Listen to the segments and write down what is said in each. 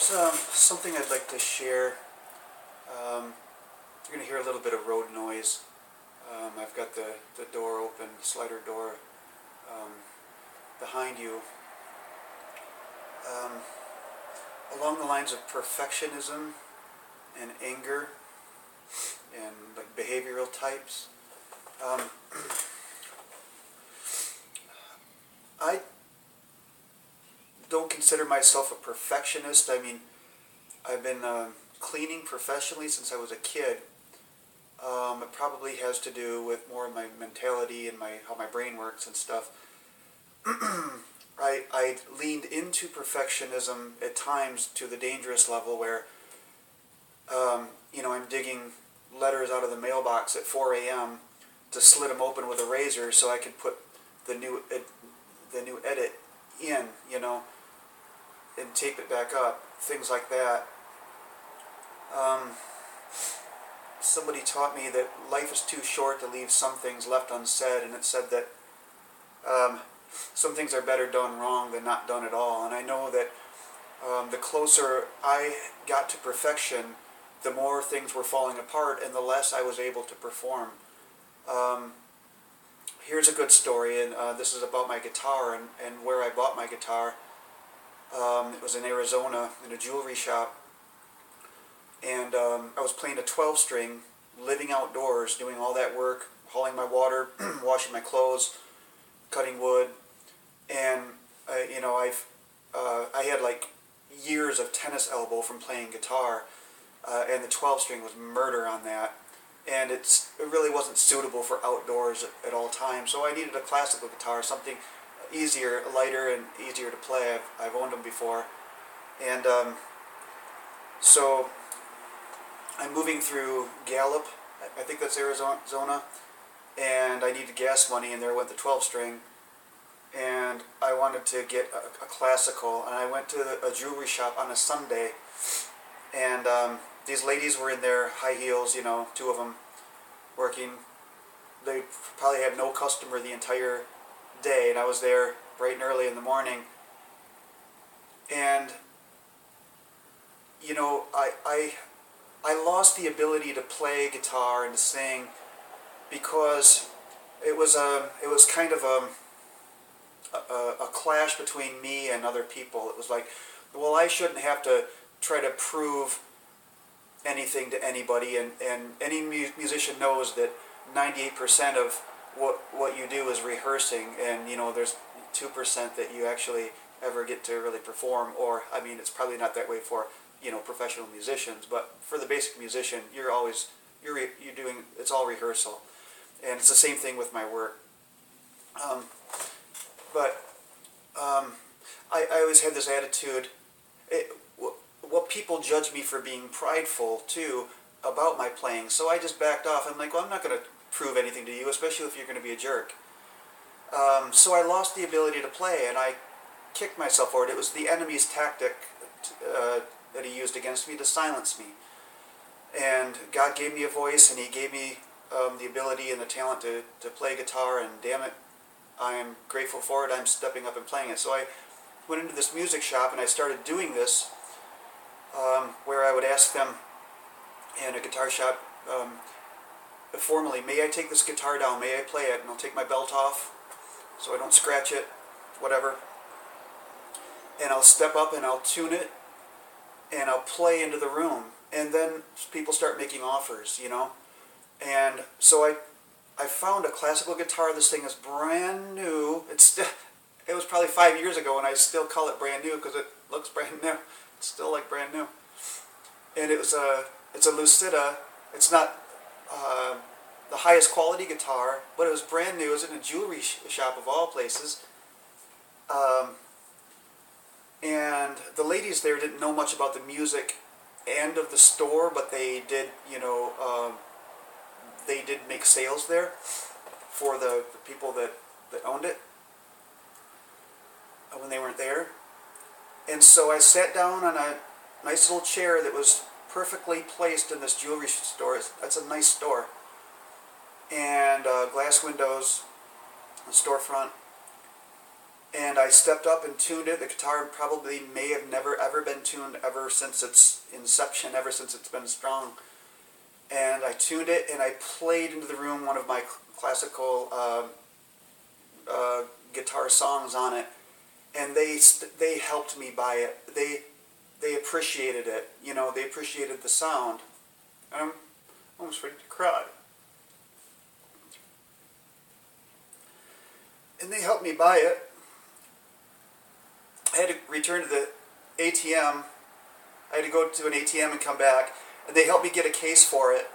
Something I'd like to share. You're going to hear a little bit of road noise. I've got the door open, the slider door um, behind you. Um, Along the lines of perfectionism and anger and like behavioral types. Um, I don't consider myself a perfectionist. I mean, I've been cleaning professionally since I was a kid. It probably has to do with more of my mentality and how my brain works and stuff. I leaned into perfectionism at times to the dangerous level where, I'm digging letters out of the mailbox at 4 a.m. to slit them open with a razor so I could put the new edit in, and tape it back up, things like that. Somebody taught me that life is too short to leave some things left unsaid, and it said that some things are better done wrong than not done at all. And I know that the closer I got to perfection, the more things were falling apart and the less I was able to perform. Here's a good story, and this is about my guitar and where I bought my guitar. It was in Arizona in a jewelry shop, and I was playing a 12-string, living outdoors, doing all that work, hauling my water, washing my clothes, cutting wood, and I had like years of tennis elbow from playing guitar, and the 12-string was murder on that, and it really wasn't suitable for outdoors at all times. So I needed a classical guitar, something easier, lighter, and easier to play. I've owned them before, and so I'm moving through Gallup, I think that's Arizona, and I needed gas money, and there went the 12-string, and I wanted to get a classical, and I went to a jewelry shop on a Sunday, and these ladies were in their high heels, two of them working. They probably had no customer the entire day, and I was there bright and early in the morning, and I lost the ability to play guitar and to sing because it was kind of a clash between me and other people. It was like, well, I shouldn't have to try to prove anything to anybody, and any musician knows that 98% of what you do is rehearsing, and there's 2% that you actually ever get to really perform. Or I mean, it's probably not that way for professional musicians, but for the basic musician, you're doing, it's all rehearsal, and it's the same thing with my work. I always had this attitude. What people judge me for being prideful too about my playing, so I just backed off. I'm like, well, I'm not going to prove anything to you, especially if you're going to be a jerk. So I lost the ability to play, and I kicked myself for it. It was the enemy's tactic that he used against me to silence me. And God gave me a voice, and He gave me the ability and the talent to play guitar, and damn it, I am grateful for it. I'm stepping up and playing it. So I went into this music shop, and I started doing this, where I would ask them in a guitar shop, formally, may I take this guitar down, may I play it, and I'll take my belt off so I don't scratch it, whatever, and I'll step up and I'll tune it, and I'll play into the room, and then people start making offers, and so I found a classical guitar. This thing is brand new. It was probably 5 years ago, and I still call it brand new because it looks brand new. It's still like brand new. And it's a Lucida. It's not the highest quality guitar, but it was brand new. It was in a jewelry shop of all places. And the ladies there didn't know much about the music end of the store, but they did, they did make sales there for the people that owned it when they weren't there. And so I sat down on a nice little chair that was perfectly placed in this jewelry store. That's a nice store. And glass windows, a storefront. And I stepped up and tuned it. The guitar probably may have never ever been tuned ever since its inception, ever since it's been strung. And I tuned it and I played into the room one of my classical guitar songs on it. And they helped me by it. They appreciated it. You know, they appreciated the sound. And I'm almost ready to cry. And they helped me buy it. I had to return to the ATM. I had to go to an ATM and come back. And they helped me get a case for it,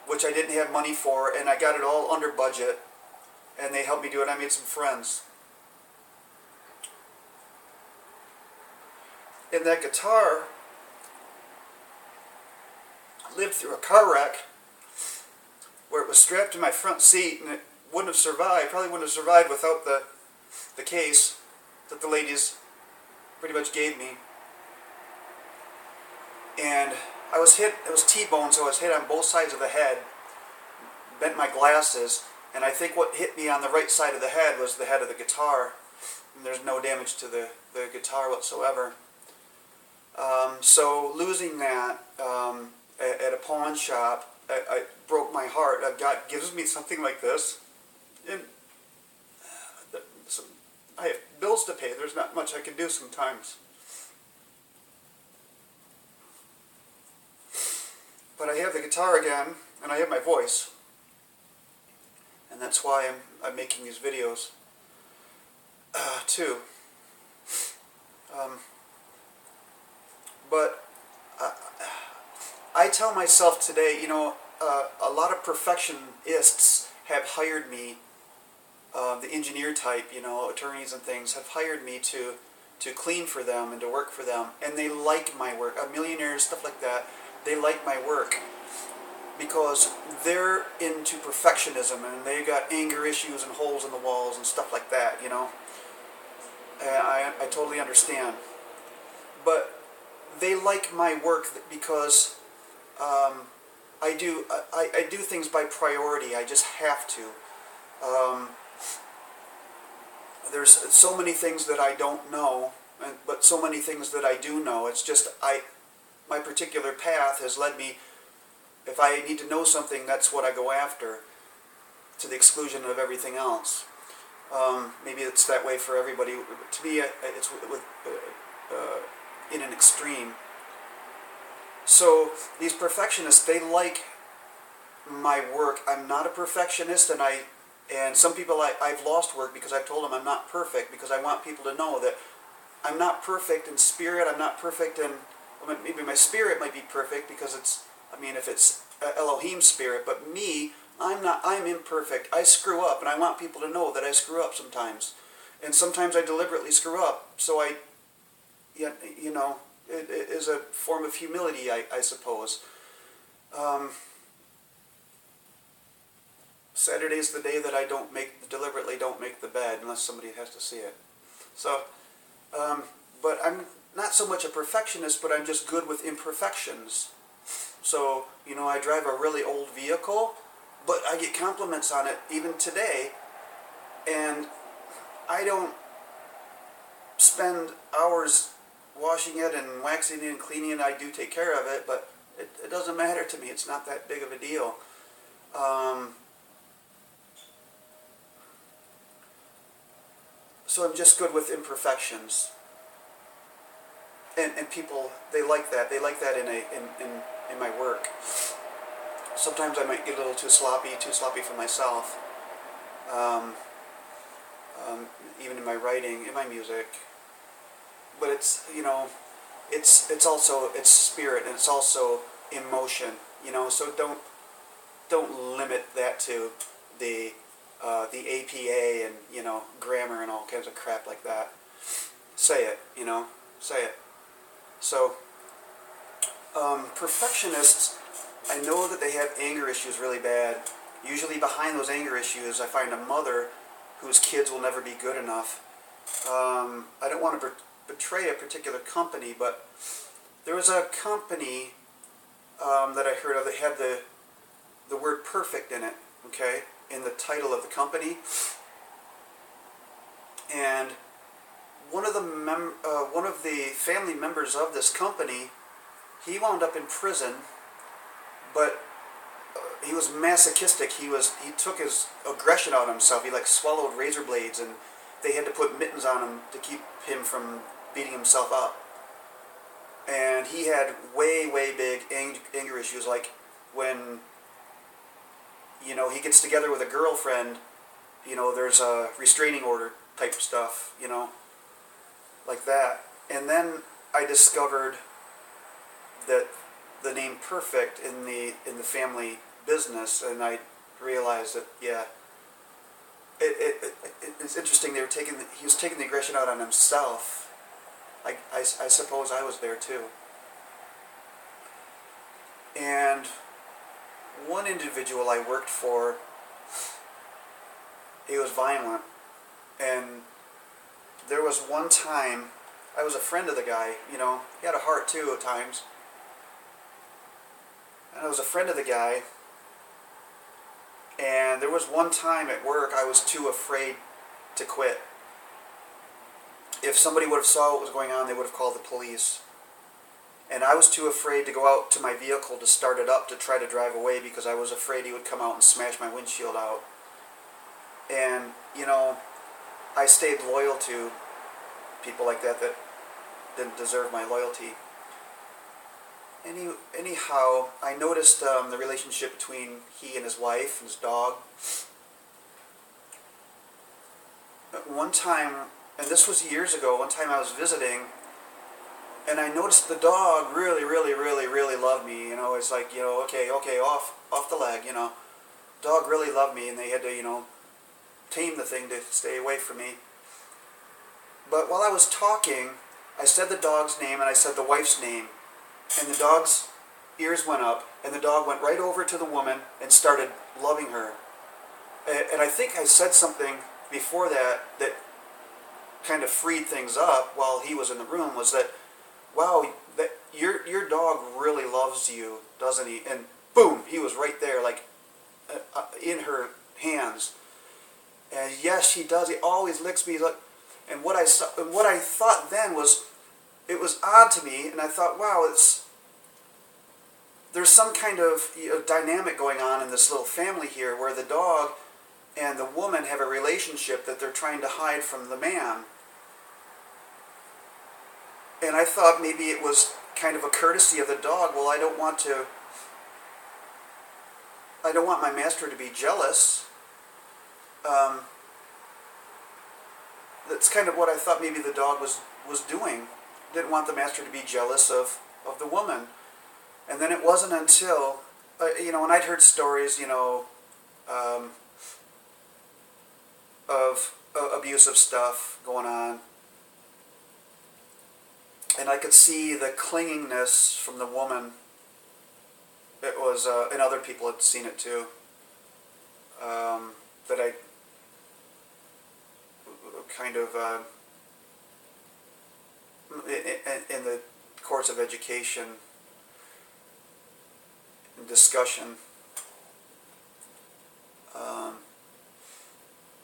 which I didn't have money for. And I got it all under budget. And they helped me do it. I made some friends. And that guitar lived through a car wreck where it was strapped to my front seat, and it wouldn't have survived, probably wouldn't have survived without the case that the ladies pretty much gave me. And I was hit, it was T-bone, so I was hit on both sides of the head, bent my glasses, and I think what hit me on the right side of the head was the head of the guitar. And there's no damage to the guitar whatsoever. So losing that at a pawn shop, I broke my heart. God gives me something like this, and I have bills to pay. There's not much I can do sometimes. But I have the guitar again, and I have my voice. And that's why I'm making these videos, too. But I tell myself today, you know, a lot of perfectionists have hired me, the engineer type, you know, attorneys and things, have hired me to clean for them and to work for them. And they like my work. Millionaires, stuff like that, they like my work because they're into perfectionism and they got anger issues and holes in the walls and stuff like that, you know. And I totally understand. But they like my work because I do things by priority. I just have to. There's so many things that I don't know, but so many things that I do know. It's just my particular path has led me. If I need to know something, that's what I go after, to the exclusion of everything else. Maybe it's that way for everybody. To me, it's in an extreme. So these perfectionists, they like my work. I'm not a perfectionist, and some people I've lost work because I've told them I'm not perfect, because I want people to know that I'm not perfect in spirit. I'm not perfect in, well, maybe my spirit might be perfect because it's, I mean, if it's Elohim spirit, but me, I'm imperfect. I screw up, and I want people to know that I screw up sometimes. And sometimes I deliberately screw up, so you know, it is a form of humility, I suppose. Saturday's the day that I deliberately don't make the bed unless somebody has to see it. So, but I'm not so much a perfectionist, but I'm just good with imperfections. So, you know, I drive a really old vehicle, but I get compliments on it even today, and I don't spend hours washing it and waxing it and cleaning it. I do take care of it, but it doesn't matter to me. It's not that big of a deal. So I'm just good with imperfections. And people, they like that. They like that in my work. Sometimes I might get a little too sloppy for myself. Even in my writing, in my music. But it's, you know, it's also, it's spirit, and it's also emotion, you know. So don't limit that to the APA and, you know, grammar and all kinds of crap like that. Say it, you know, say it. So perfectionists, I know that they have anger issues really bad. Usually behind those anger issues, I find a mother whose kids will never be good enough. I don't want to betray a particular company, but there was a company that I heard of that had the word perfect in it, okay, in the title of the company. And one of the family members of this company, he wound up in prison, but he was masochistic. He took his aggression out on himself. He like swallowed razor blades, and they had to put mittens on him to keep him from beating himself up. And he had way big anger issues, like when he gets together with a girlfriend, there's a restraining order type stuff, like that. And then I discovered that the name Perfect in the family business, and I realized that it's interesting. He was taking the aggression out on himself. I suppose I was there too. And one individual I worked for, he was violent, and there was one time, I was a friend of the guy, he had a heart too at times, and I was a friend of the guy, and there was one time at work I was too afraid to quit. If somebody would have saw what was going on, they would have called the police. And I was too afraid to go out to my vehicle to start it up to try to drive away because I was afraid he would come out and smash my windshield out. And, I stayed loyal to people like that didn't deserve my loyalty. Anyhow, I noticed the relationship between he and his wife and his dog. One time, and this was years ago, one time I was visiting, and I noticed the dog really loved me. It's like, okay, off the leg, Dog really loved me, and they had to, tame the thing to stay away from me. But while I was talking, I said the dog's name and I said the wife's name, and the dog's ears went up, and the dog went right over to the woman and started loving her. And I think I said something before that kind of freed things up while he was in the room, was that, wow, that your dog really loves you, doesn't he? And boom, he was right there, like in her hands. And yes, he does. He always licks me. And what I thought then was, it was odd to me, and I thought, wow, there's some kind of dynamic going on in this little family here, where the dog and the woman have a relationship that they're trying to hide from the man. And I thought maybe it was kind of a courtesy of the dog. Well, I don't want my master to be jealous. That's kind of what I thought maybe the dog was doing. Didn't want the master to be jealous of the woman. And then it wasn't until, and I'd heard stories, of abusive stuff going on. And I could see the clinginess from the woman. It was, and other people had seen it too. That I kind of, in the course of education and discussion.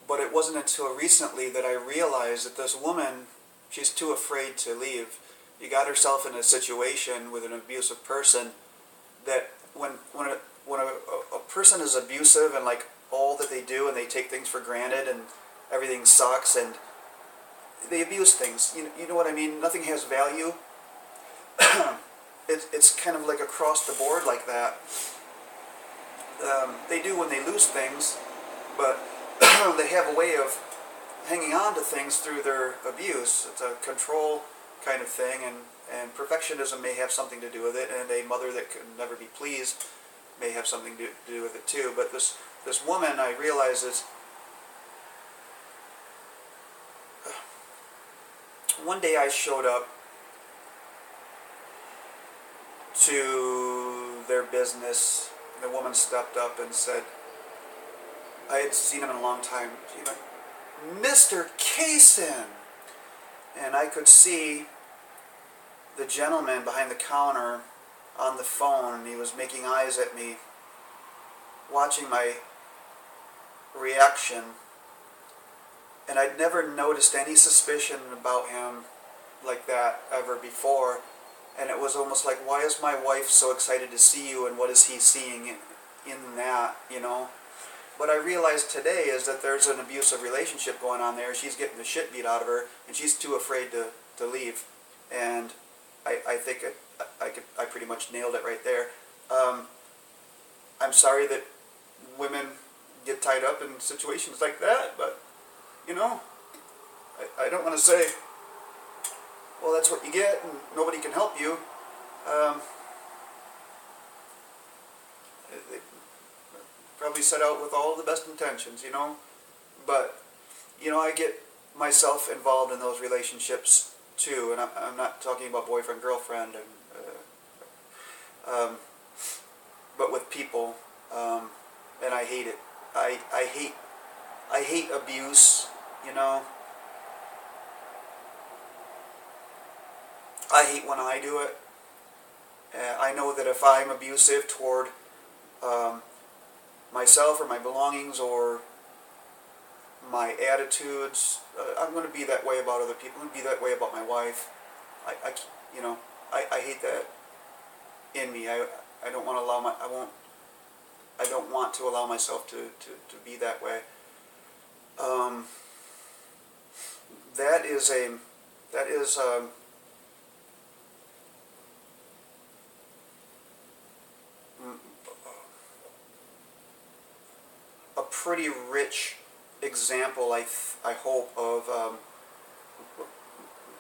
But it wasn't until recently that I realized that this woman, she's too afraid to leave. You got herself in a situation with an abusive person that when a person is abusive and like all that they do, and they take things for granted and everything sucks and they abuse things. You know what I mean? Nothing has value. It's kind of like across the board like that. They do when they lose things, but they have a way of hanging on to things through their abuse. It's a control kind of thing, and perfectionism may have something to do with it, and a mother that could never be pleased may have something to do with it too. But this woman, I realize, is one day I showed up to their business. The woman stepped up and said, I had seen him in a long time. She went, Mr. Kaysen! And I could see the gentleman behind the counter on the phone, and he was making eyes at me, watching my reaction. And I'd never noticed any suspicion about him like that ever before. And it was almost like, why is my wife so excited to see you, and what is he seeing in that, you know? What I realized today is that there's an abusive relationship going on there. She's getting the shit beat out of her, and she's too afraid to leave. And I think I pretty much nailed it right there. I'm sorry that women get tied up in situations like that, but, you know, I don't want to say, well, that's what you get and nobody can help you. They probably set out with all the best intentions, you know, but, you know, I get myself involved in those relationships too, and I'm not talking about boyfriend, girlfriend, and but with people, and I hate it. I hate abuse, you know. I hate when I do it. I know that if I'm abusive toward myself or my belongings or my attitudes, I'm going to be that way about other people. I'm going to be that way about my wife. You know, I hate that in me. I don't want to allow I don't want to allow myself to be that way. That is a pretty rich example, I hope, of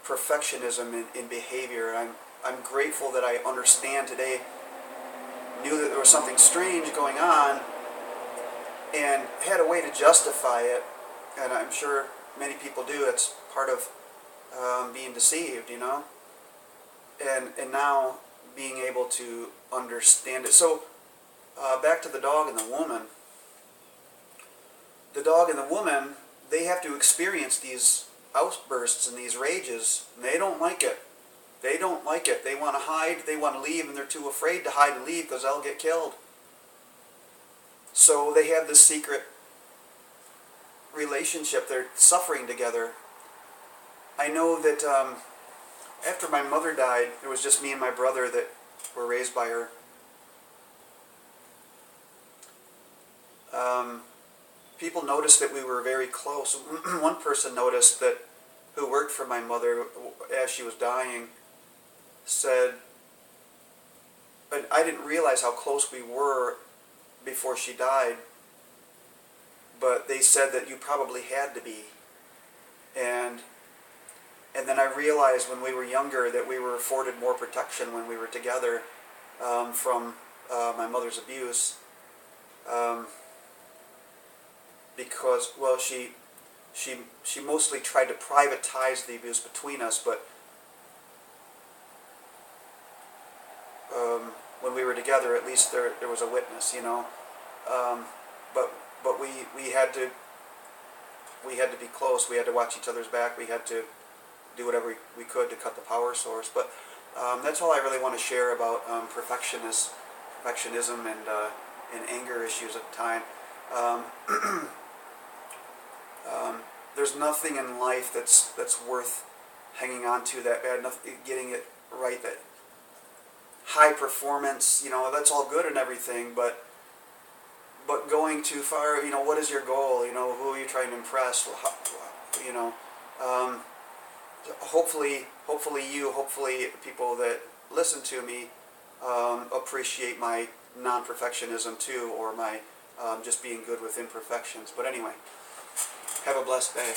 perfectionism in behavior. I'm grateful that I understand today, knew that there was something strange going on, and had a way to justify it. And I'm sure many people do. It's part of being deceived, you know. And now being able to understand it. So back to the dog and the woman. The dog and the woman, they have to experience these outbursts and these rages, and they don't like it. They don't like it. They want to hide, they want to leave, and they're too afraid to hide and leave because they'll get killed. So they have this secret relationship. They're suffering together. I know that after my mother died, it was just me and my brother that were raised by her. People noticed that we were very close. One person noticed that, who worked for my mother as she was dying, said, and I didn't realize how close we were before she died, but they said that you probably had to be. And then I realized when we were younger that we were afforded more protection when we were together from my mother's abuse. Because, well, she mostly tried to privatize the abuse between us, but when we were together, at least there was a witness, you know. But we had to be close. We had to watch each other's back. We had to do whatever we could to cut the power source. But that's all I really want to share about perfectionism and anger issues at the time. There's nothing in life that's worth hanging on to that bad. Nothing, getting it right, that high performance, you know, that's all good and everything, but going too far, you know, what is your goal? You know, who are you trying to impress? Well, you know, hopefully people that listen to me appreciate my non-perfectionism too, or my just being good with imperfections. But anyway, have a blessed day.